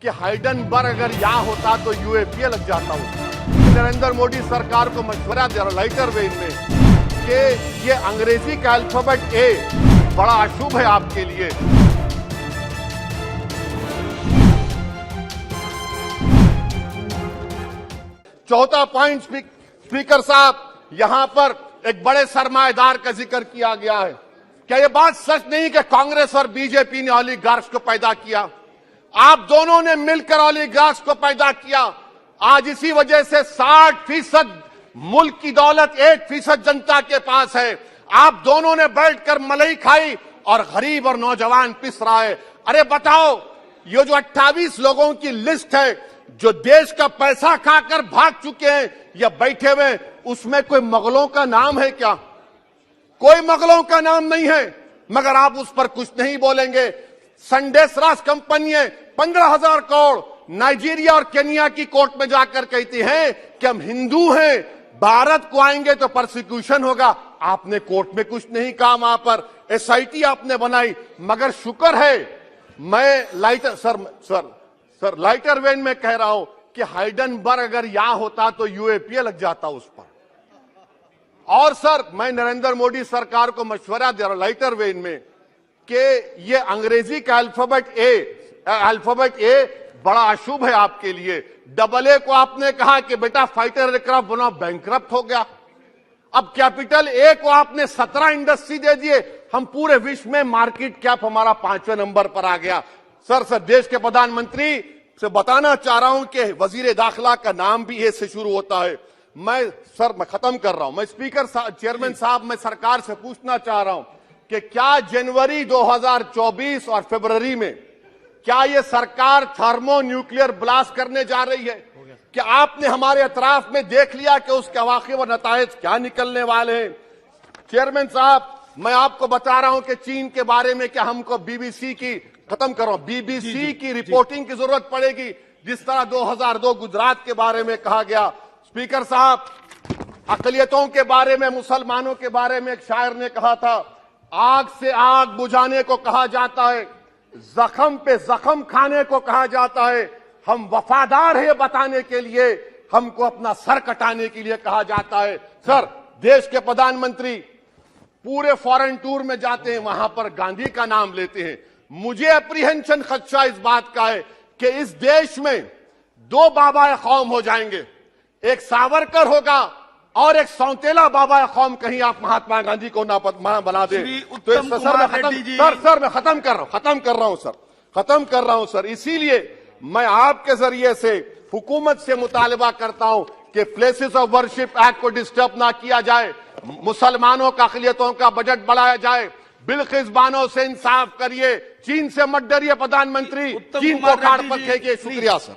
कि हाइडेनबर्ग अगर यहाँ होता तो यूएपीए लग जाता उसका। नरेंद्र मोदी सरकार को मशवरा दे रहा लाइटर वेन में कि ये अंग्रेजी का अल्फाबेट ए बड़ा अशुभ है आपके लिए। चौथा पॉइंट स्पीकर साहब, यहां पर एक बड़े सरमाएदार का जिक्र किया गया है। क्या ये बात सच नहीं कि कांग्रेस और बीजेपी ने ओलिगार्क्स को पैदा किया? आप दोनों ने मिलकर ओलिगार्क्स को पैदा किया। आज इसी वजह से 60% मुल्क की दौलत 1% जनता के पास है। आप दोनों ने बैठकर मलाई खाई और गरीब और नौजवान पिस रहा है। अरे बताओ, ये जो 28 लोगों की लिस्ट है जो देश का पैसा खाकर भाग चुके हैं या बैठे हुए, उसमें कोई मुगलों का नाम है क्या? कोई मुगलों का नाम नहीं है, मगर आप उस पर कुछ नहीं बोलेंगे। संडेस राज कंपनी है 15,000 करोड़ नाइजीरिया और केनिया की कोर्ट में जाकर कहती है कि हम हिंदू हैं, भारत को आएंगे तो परसिक्यूशन होगा। आपने कोर्ट में कुछ नहीं कहा, वहां पर एसआईटी आपने बनाई। मगर शुक्र है, मैं लाइटर वेन में कह रहा हूं कि हाइडेनबर्ग अगर यहां होता तो यूएपीए लग जाता उस पर। और सर, मैं नरेंद्र मोदी सरकार को मशवरा दे रहा लाइटर वेन में कि ये अंग्रेजी का अल्फाबेट ए बड़ा अशुभ है आपके लिए। डबल ए को आपने कहा कि बेटा फाइटर एयरक्राफ्ट बनाओ, बैंकरप्ट हो गया। अब कैपिटल ए को आपने 17 इंडस्ट्री दे दिए। हम पूरे विश्व में मार्केट कैप हमारा 5वें नंबर पर आ गया। सर, देश के प्रधानमंत्री से बताना चाह रहा हूं कि वजीर दाखिला का नाम भी ए से शुरू होता है। मैं खत्म कर रहा हूं। मैं स्पीकर चेयरमैन साहब, मैं सरकार से पूछना चाह रहा हूं कि क्या जनवरी 2024 और फरवरी में क्या ये सरकार थर्मो न्यूक्लियर ब्लास्ट करने जा रही है? क्या आपने हमारे अतराफ में देख लिया कि उसके अवाक़िब और नताइज क्या निकलने वाले हैं? चेयरमैन साहब, मैं आपको बता रहा हूं कि चीन के बारे में क्या हमको बीबीसी की रिपोर्टिंग की जरूरत पड़ेगी, जिस तरह 2002 गुजरात के बारे में कहा गया। स्पीकर साहब, अक़लियतों के बारे में, मुसलमानों के बारे में एक शायर ने कहा था, आग से आग बुझाने को कहा जाता है, जख्म पे जख्म खाने को कहा जाता है। हम वफादार है बताने के लिए, हमको अपना सर कटाने के लिए कहा जाता है। सर, देश के प्रधानमंत्री पूरे फॉरेन टूर में जाते हैं, वहां पर गांधी का नाम लेते हैं। मुझे अप्रीहेंशन, खदशा इस बात का है कि इस देश में 2 बाबा कौम हो जाएंगे, एक सावरकर होगा और एक सौतेला बाबा कौम। कहीं आप महात्मा गांधी को ना बना दे तो सर मैं खत्म कर रहा हूं सर। इसीलिए मैं आपके जरिए से हुकूमत से मुतालबा करता हूं कि प्लेसेस ऑफ वर्शिप एक्ट को डिस्टर्ब ना किया जाए, मुसलमानों का अक़लियतों का बजट बढ़ाया जाए, बिल्किस बानो से इंसाफ करिए, चीन से मत डरिए प्रधानमंत्री, चीन को काट पर फेंकिए। शुक्रिया सर।